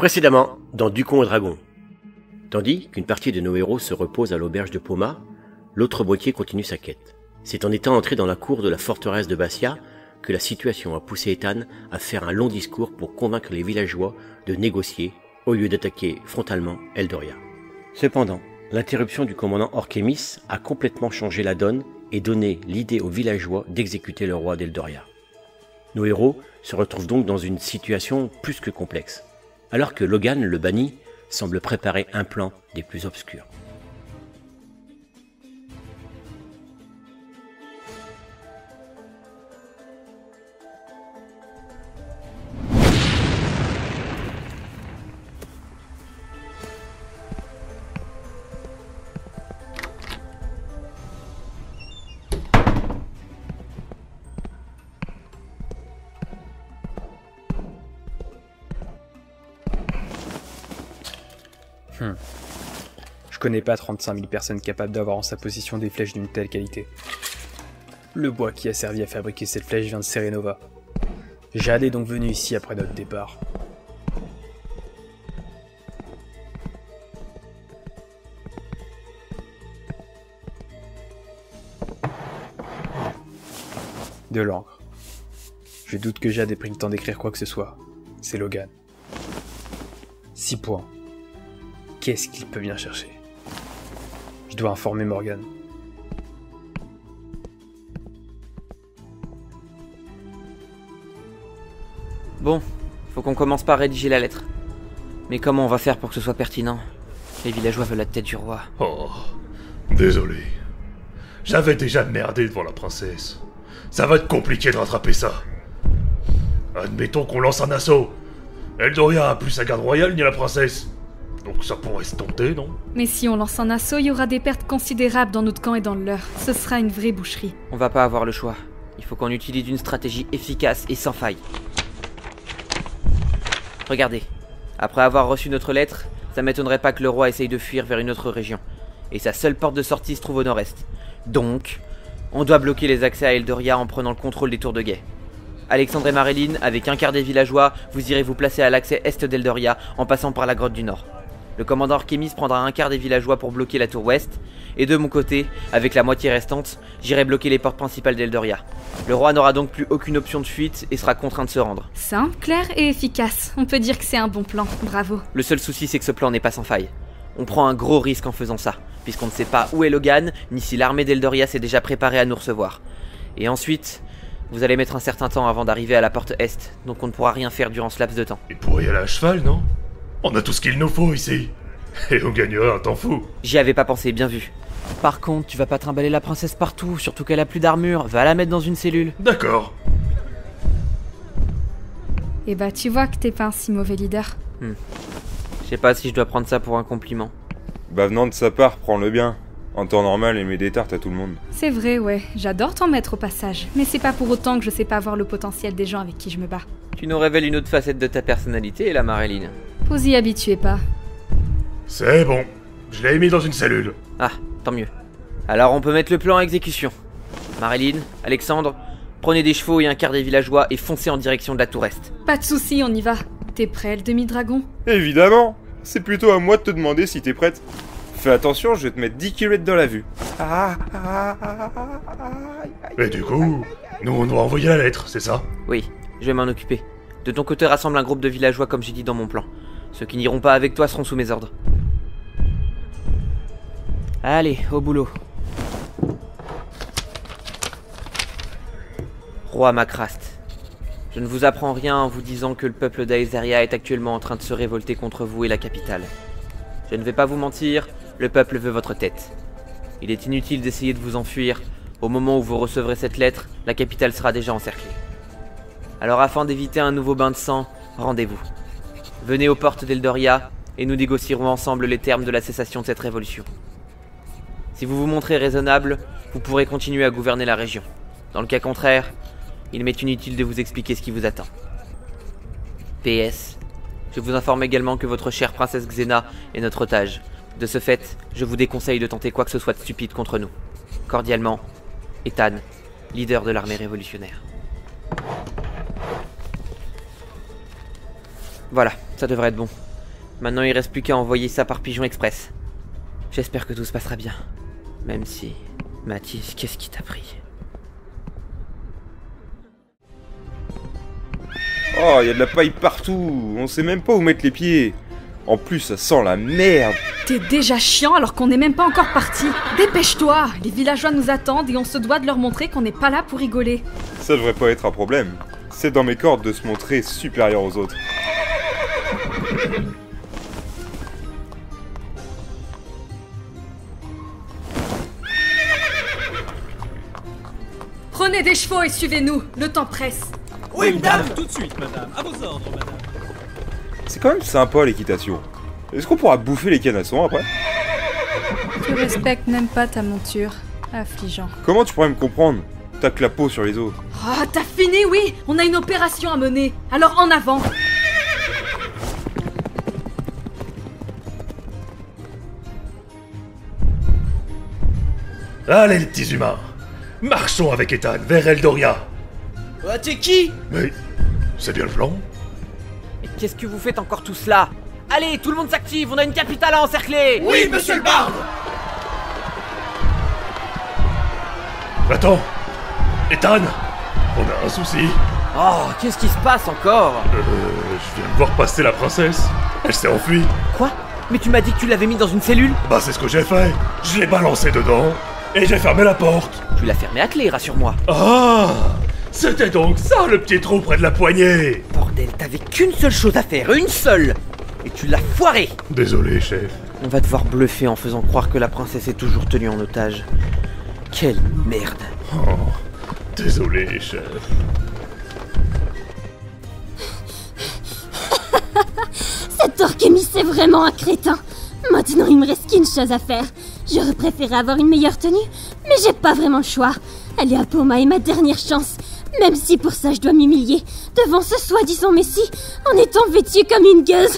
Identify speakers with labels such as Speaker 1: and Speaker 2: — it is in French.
Speaker 1: Précédemment, dans Ducon et Dragon. Tandis qu'une partie de nos héros se repose à l'auberge de Poma, l'autre moitié continue sa quête. C'est en étant entré dans la cour de la forteresse de Bastia que la situation a poussé Ethan à faire un long discours pour convaincre les villageois de négocier au lieu d'attaquer frontalement Eldoria. Cependant, l'interruption du commandant Orkémis a complètement changé la donne et donné l'idée aux villageois d'exécuter le roi d'Eldoria. Nos héros se retrouvent donc dans une situation plus que complexe, alors que Logan, le banni, semble préparer un plan des plus obscurs.
Speaker 2: Je connais pas 35 000 personnes capables d'avoir en sa possession des flèches d'une telle qualité. Le bois qui a servi à fabriquer cette flèche vient de Serenova. Jade est donc venu ici après notre départ. De l'encre. Je doute que Jade ait pris le temps d'écrire quoi que ce soit. C'est Logan. 6 points. Qu'est-ce qu'il peut bien chercher? Je dois informer Morgan.
Speaker 3: Bon, faut qu'on commence par rédiger la lettre. Mais comment on va faire pour que ce soit pertinent? Les villageois veulent la tête du roi.
Speaker 4: Oh, désolé. J'avais déjà merdé devant la princesse. Ça va être compliqué de rattraper ça. Admettons qu'on lance un assaut. Eldoria a plus sa garde royale ni la princesse. Donc ça pourrait se tenter, non?
Speaker 5: Mais si on lance un assaut, il y aura des pertes considérables dans notre camp et dans le leur. Ce sera une vraie boucherie.
Speaker 3: On va pas avoir le choix. Il faut qu'on utilise une stratégie efficace et sans faille. Regardez. Après avoir reçu notre lettre, ça m'étonnerait pas que le roi essaye de fuir vers une autre région. Et sa seule porte de sortie se trouve au nord-est. Donc, on doit bloquer les accès à Eldoria en prenant le contrôle des tours de guet. Alexandre et Maréline, avec un quart des villageois, vous irez vous placer à l'accès est d'Eldoria en passant par la grotte du Nord. Le commandant Arkémis prendra un quart des villageois pour bloquer la tour ouest, et de mon côté, avec la moitié restante, j'irai bloquer les portes principales d'Eldoria. Le roi n'aura donc plus aucune option de fuite et sera contraint de se rendre.
Speaker 5: Simple, clair et efficace. On peut dire que c'est un bon plan. Bravo.
Speaker 3: Le seul souci, c'est que ce plan n'est pas sans faille. On prend un gros risque en faisant ça, puisqu'on ne sait pas où est Logan, ni si l'armée d'Eldoria s'est déjà préparée à nous recevoir. Et ensuite, vous allez mettre un certain temps avant d'arriver à la porte est, donc on ne pourra rien faire durant ce laps de temps.
Speaker 4: Et pour y aller à cheval, non? On a tout ce qu'il nous faut ici. Et on gagnerait un temps fou.
Speaker 3: J'y avais pas pensé, bien vu. Par contre, tu vas pas trimballer la princesse partout, surtout qu'elle a plus d'armure. Va la mettre dans une cellule.
Speaker 4: D'accord.
Speaker 5: Et bah tu vois que t'es pas un si mauvais leader.
Speaker 3: Je sais pas si je dois prendre ça pour un compliment.
Speaker 6: Bah venant de sa part, prends-le bien. En temps normal, il met des tartes à tout le monde.
Speaker 5: C'est vrai, ouais. J'adore t'en mettre au passage. Mais c'est pas pour autant que je sais pas voir le potentiel des gens avec qui je me bats.
Speaker 3: Tu nous révèles une autre facette de ta personnalité, la Maréline.
Speaker 5: Vous y habituez pas.
Speaker 4: C'est bon. Je l'ai mis dans une cellule.
Speaker 3: Ah, tant mieux. Alors on peut mettre le plan à exécution. Maréline, Alexandre, prenez des chevaux et un quart des villageois et foncez en direction de la tour est.
Speaker 5: Pas de soucis, on y va. T'es prêt, le demi-dragon?
Speaker 6: Évidemment. C'est plutôt à moi de te demander si t'es prête. Fais attention, je vais te mettre 10 kilomètres dans la vue.
Speaker 4: Et du coup, nous on doit envoyer la lettre, c'est ça?
Speaker 3: Oui, je vais m'en occuper. De ton côté, rassemble un groupe de villageois comme j'ai dit dans mon plan. Ceux qui n'iront pas avec toi seront sous mes ordres. Allez, au boulot. Roi Macraste, je ne vous apprends rien en vous disant que le peuple d'Aetheria est actuellement en train de se révolter contre vous et la capitale. Je ne vais pas vous mentir, le peuple veut votre tête. Il est inutile d'essayer de vous enfuir. Au moment où vous recevrez cette lettre, la capitale sera déjà encerclée. Alors afin d'éviter un nouveau bain de sang, rendez-vous. Venez aux portes d'Eldoria et nous négocierons ensemble les termes de la cessation de cette révolution. Si vous vous montrez raisonnable, vous pourrez continuer à gouverner la région. Dans le cas contraire, il m'est inutile de vous expliquer ce qui vous attend. PS, je vous informe également que votre chère princesse Xena est notre otage. De ce fait, je vous déconseille de tenter quoi que ce soit de stupide contre nous. Cordialement, Ethan, leader de l'armée révolutionnaire. Voilà, ça devrait être bon. Maintenant, il reste plus qu'à envoyer ça par pigeon express. J'espère que tout se passera bien. Même si... Mathis, qu'est-ce qui t'a pris?
Speaker 6: Oh, il y a de la paille partout. On sait même pas où mettre les pieds. En plus, ça sent la merde.
Speaker 5: T'es déjà chiant alors qu'on n'est même pas encore parti. Dépêche-toi, les villageois nous attendent et on se doit de leur montrer qu'on n'est pas là pour rigoler.
Speaker 6: Ça devrait pas être un problème. C'est dans mes cordes de se montrer supérieur aux autres.
Speaker 5: Prenez des chevaux et suivez-nous, le temps presse.
Speaker 7: Oui, madame. Tout de suite, madame. À vos ordres, madame.
Speaker 6: C'est quand même sympa l'équitation. Est-ce qu'on pourra bouffer les canassons après?
Speaker 5: Tu respectes même pas ta monture. Affligeant.
Speaker 6: Comment tu pourrais me comprendre? T'as que la peau sur les os.
Speaker 5: Oh, t'as fini, oui. On a une opération à mener. Alors en avant.
Speaker 4: Allez, les petits humains. Marchons avec Ethan vers Eldoria.
Speaker 7: Ah, t'es qui?
Speaker 4: Mais c'est bien le plan.
Speaker 3: Mais qu'est-ce que vous faites encore tous là? Allez, tout le monde s'active, on a une capitale à encercler!
Speaker 7: Oui, monsieur le barde.
Speaker 4: Attends, Ethan, on a un souci.
Speaker 3: Oh, qu'est-ce qui se passe encore?
Speaker 4: Je viens de voir passer la princesse. Elle s'est enfuie.
Speaker 3: Quoi? Mais tu m'as dit que tu l'avais mis dans une cellule?
Speaker 4: Bah c'est ce que j'ai fait. Je l'ai balancé dedans et j'ai fermé la porte.
Speaker 3: Tu l'as fermé à clé, rassure-moi.
Speaker 4: Ah, c'était donc ça le petit trou près de la poignée.
Speaker 3: Bordel, t'avais qu'une seule chose à faire, une seule! Et tu l'as foiré!
Speaker 4: Désolé, chef.
Speaker 3: On va devoir bluffer en faisant croire que la princesse est toujours tenue en otage. Quelle merde!
Speaker 4: Oh, désolé, chef.
Speaker 8: Cet Orkémis, c'est vraiment un crétin. Maintenant, il me reste qu'une chose à faire. J'aurais préféré avoir une meilleure tenue, mais j'ai pas vraiment le choix. Aller à Poma est ma dernière chance. Même si pour ça je dois m'humilier devant ce soi-disant messie en étant vêtue comme une gueuse.